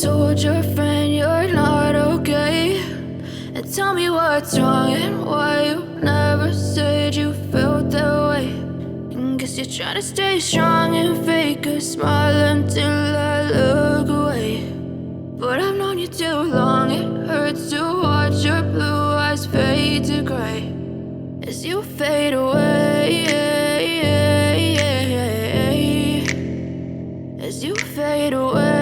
told your friend you're not okay? And tell me what's wrong and why you never said you felt that way. And guess you're trying to stay strong and fake a smile until I look away. But I've known you too long, it hurts to watch your blue eyes fade to gray as you fade away, as you fade away.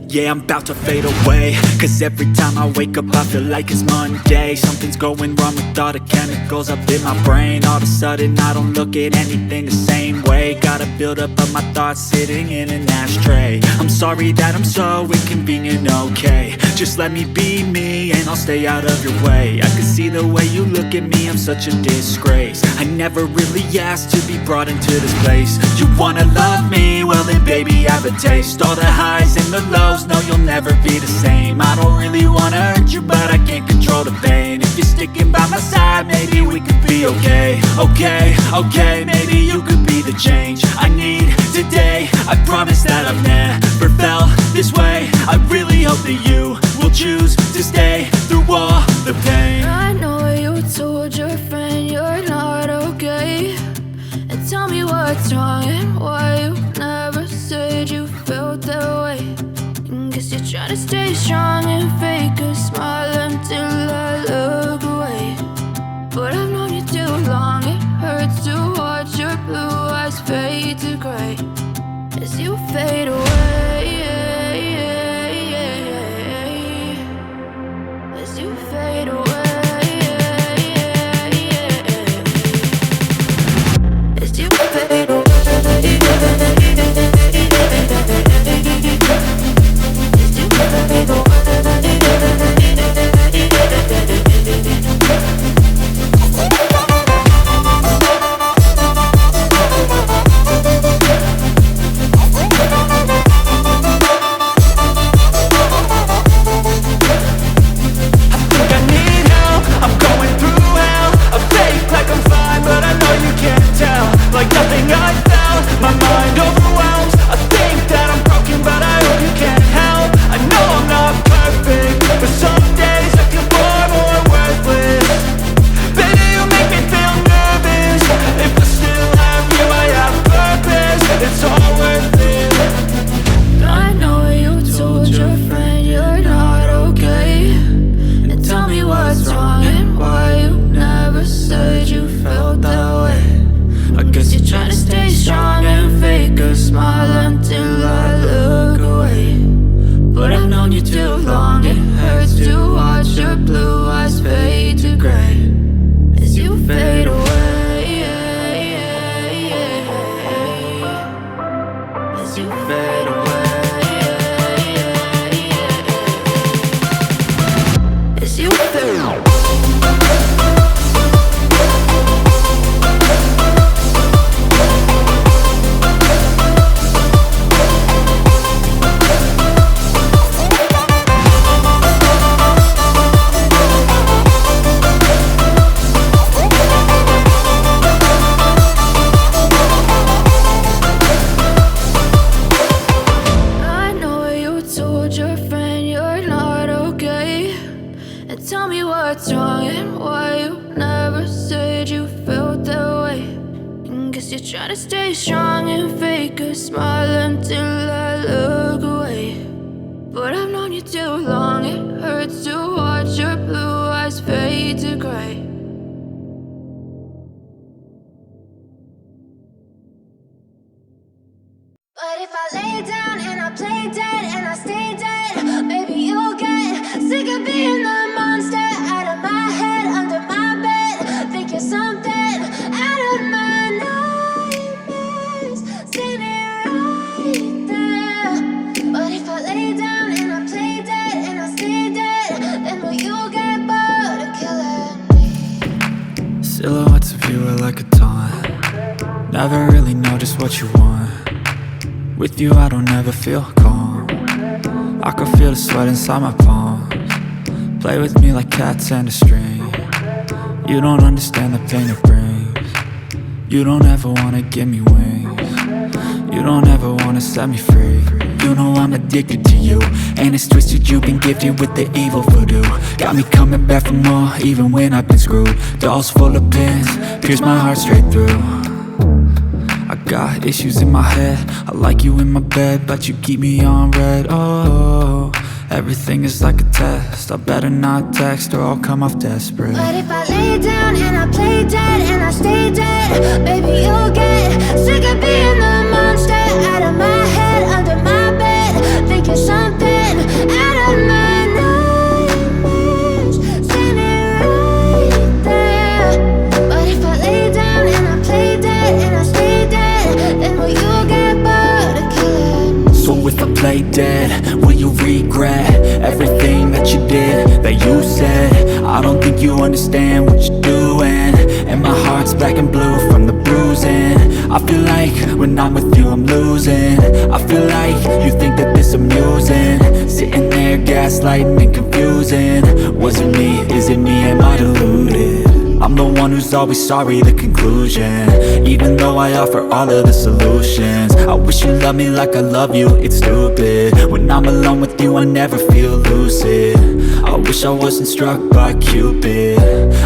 Yeah, I'm about to fade away, cause every time I wake up I feel like it's Monday. Something's going wrong with all the chemicals up in my brain. All of a sudden I don't look at anything the same way. Gotta build up of my thoughts sitting in an ashtray. I'm sorry that I'm so inconvenient, okay? Just let me be me and I'll stay out of your way. I can see the way you look at me, I'm such a disgrace. I never really asked to be brought into this place. You wanna love me? Well then baby I have a taste. All the highs and the lows, no you'll never be the same. I don't really wanna hurt you but I can't control the pain. If you're sticking by my side maybe we could be okay. Okay, maybe you could be the change I need today. I promise that I've never felt this way. I really hope that you will choose to stay through all the pain. I know you told your friend you're not okay. And tell me what's wrong and why you never said you felt that way. And guess you're trying to stay strong and fake a smile until I look away. But I've known you too long, it hurts to watch your blue eyes fade to gray as you fade away, as you fade away, as you fade away. Try to stay strong and fake a smile until I look away. But I've known you too long, it hurts to watch your blue eyes fade to gray. But if I lay down and I play dead and I stay dead, maybe you'll get sick of being the monster out of my head, under my bed. Think you're something out of my nightmares. See me right there. But if I lay down and I play dead and I stay dead, then will you get bored of killing me? Silhouettes of you are like a taunt. Never really know just what you want. With you I don't ever feel calm. I can feel the sweat inside my palms. Play with me like cats and a string. You don't understand the pain it brings. You don't ever wanna give me wings. You don't ever wanna set me free. You know I'm addicted to you, and it's twisted, you've been gifted with the evil voodoo. Got me coming back for more, even when I've been screwed. Dolls full of pins, pierce my heart straight through. I got issues in my head, I like you in my bed, but you keep me on red. Oh, everything is like a test, I better not text or I'll come off desperate. But if I lay down and I play dead and I stay dead, baby, you'll get sick of being the monster out of my head, under my bed. Think you're something out of my nightmares, standing right there. But if I lay down and I play dead and I stay dead, then will you get bored of killing? So if I play dead, will you regret everything that you did, that you said? I don't think you understand what you're doing, and my heart's black and blue from the bruising. I feel like when I'm with you I'm losing. I feel like you think that this amusing, sitting there gaslighting and confusing. Was it me? Is it me? Am I deluded? I'm the one who's always sorry, the conclusion, even though I offer all of the solutions. I wish you loved me like I love you, it's stupid. When I'm alone with you I never feel lucid. I wish I wasn't struck by Cupid.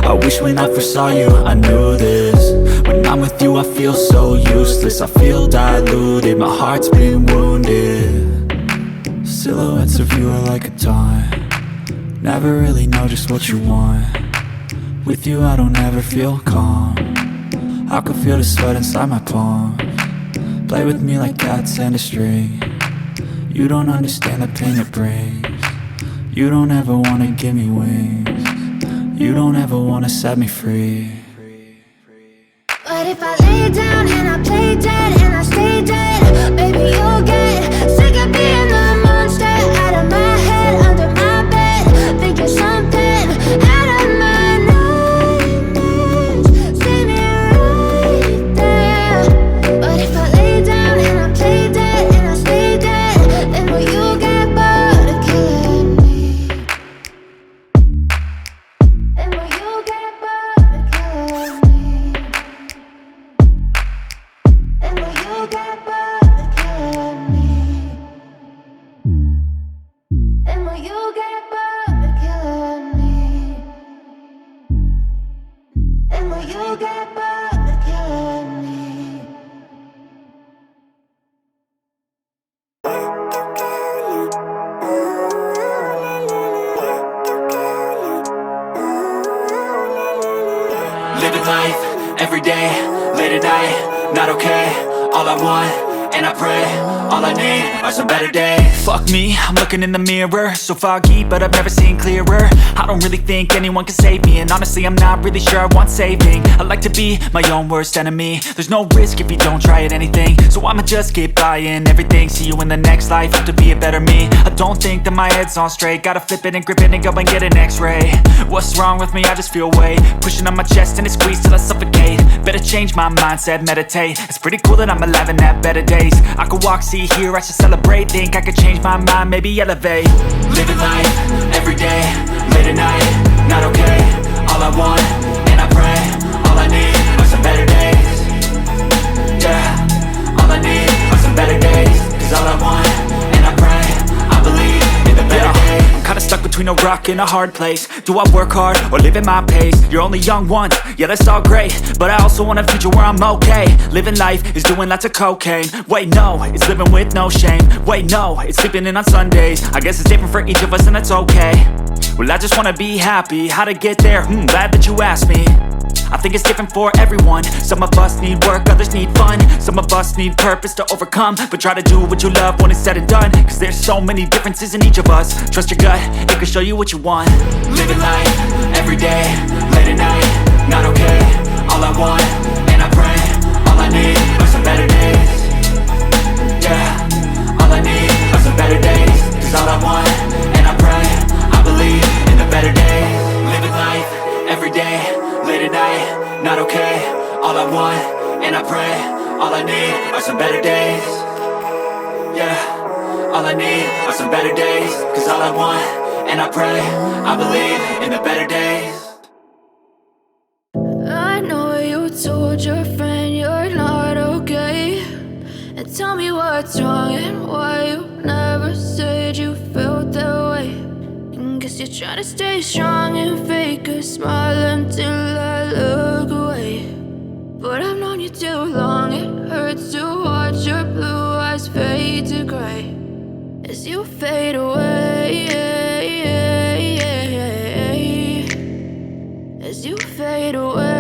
I wish when I first saw you I knew this. When I'm with you I feel so useless, I feel diluted, my heart's been wounded. Silhouettes of you are like a taunt, never really know just what you want. With you I don't ever feel calm, I can feel the sweat inside my palms. Play with me like cats and a string, you don't understand the pain it brings. You don't ever wanna give me wings, you don't ever wanna set me free. But if I lay down and I play dead and I stay dead, baby, you'll get sick of being the monster out of my head, under my bed. Think you're something out of my nightmares, standing right there. But if I lay down and I play dead and I stay dead, then will you get bored of killing me? Then will you get bored of killing me? And will you get bored of killing me? And will you get bored of killing me? And will you get bored of killing me? Living life, every day, late at night, not okay. All I want, and I pray, all I need are some better days. Fuck me, I'm looking in the mirror, so foggy, but I've never seen clearer. I don't really think anyone can save me, and honestly I'm not really sure I want saving. I like to be my own worst enemy, there's no risk if you don't try at anything. So I'ma just keep buying everything, see you in the next life, have to be a better me. I don't think that my head's on straight, gotta flip it and grip it and go and get an x-ray. What's wrong with me? I just feel weight pushing on my chest and it squeezes till I suffocate. Better change my mindset, meditate. It's pretty cool that I'm alive and have better days. I could walk, see, hear, I should celebrate. Think I could change my mind, maybe elevate. Living life, every day, late at night, not okay. All I want, and I pray, all I need are some better days. Yeah, all I need are some better days. Cause all I want, and I pray, I believe in the better days. I'm kinda stuck between a rock and a hard place. Do I work hard or live at my pace? You're only young once, yeah that's all great, but I also want a future where I'm okay. Living life is doing lots of cocaine. Wait no, it's living with no shame. Wait no, it's sleeping in on Sundays. I guess it's different for each of us and that's okay. Well I just wanna be happy, how to get there? Glad that you asked me. I think it's different for everyone. Some of us need work, others need fun. Some of us need purpose to overcome. But try to do what you love when it's said and done. Cause there's so many differences in each of us. Trust your gut, it can show you what you want. Living life, every day, late at night, not okay. All I want, and I pray, all I need are some better days. Yeah, all I need are some better days. Cause all I want, and I pray, I believe in the better days. Living life, every day, late at night, not okay. All I want, and I pray, all I need are some better days. Yeah, all I need are some better days. Cause all I want, and I pray, I believe in the better days. I know you told your friend you're not okay, And tell me what's wrong and why you never said you felt that way. And guess you're trying to stay strong and fake a smile until I look away. But I've known you too long, it hurts to watch your blue eyes fade to gray as you fade away, as you fade away.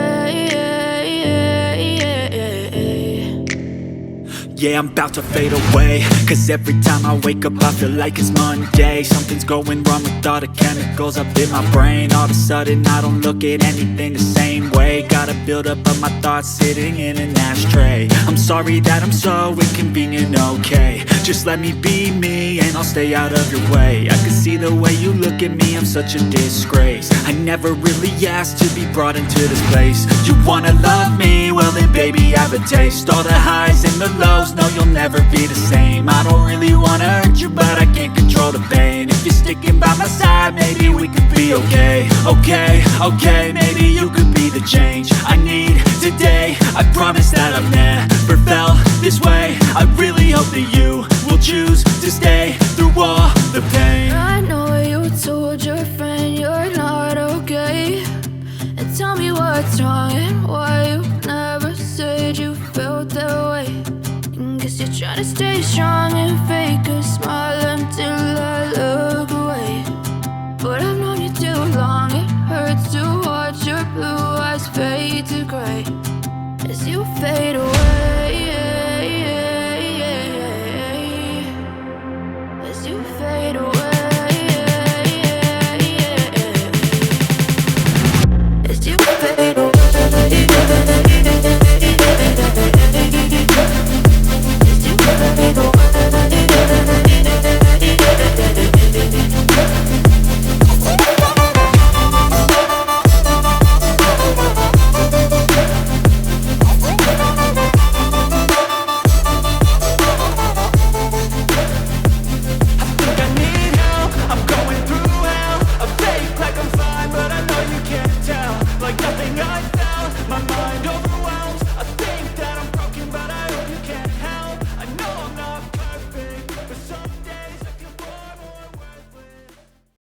Yeah, I'm about to fade away, cause every time I wake up I feel like it's Monday. Something's going wrong with all the chemicals up in my brain. All of a sudden I don't look at anything the same way. Gotta build up of my thoughts sitting in an ashtray. I'm sorry that I'm so inconvenient, okay. Just let me be me and I'll stay out of your way. I can see the way you look at me, I'm such a disgrace. I never really asked to be brought into this place. You wanna love me? Well then baby have a taste. All the highs and the lows, no you'll never be the same. I don't really wanna hurt you but I can't control the pain. If you're sticking by my side maybe we could be okay. Okay, maybe you could be the change I need today. I promise that I've never felt this way. I really hope that you will choose to stay through all the pain. I know you told your friend you're not okay. And tell me what's wrong and why you never said you felt that way. And guess you're trying to stay strong and fake a smile until I look away. But I've known you too long, it hurts to watch your blue eyes fade to gray as you fade away.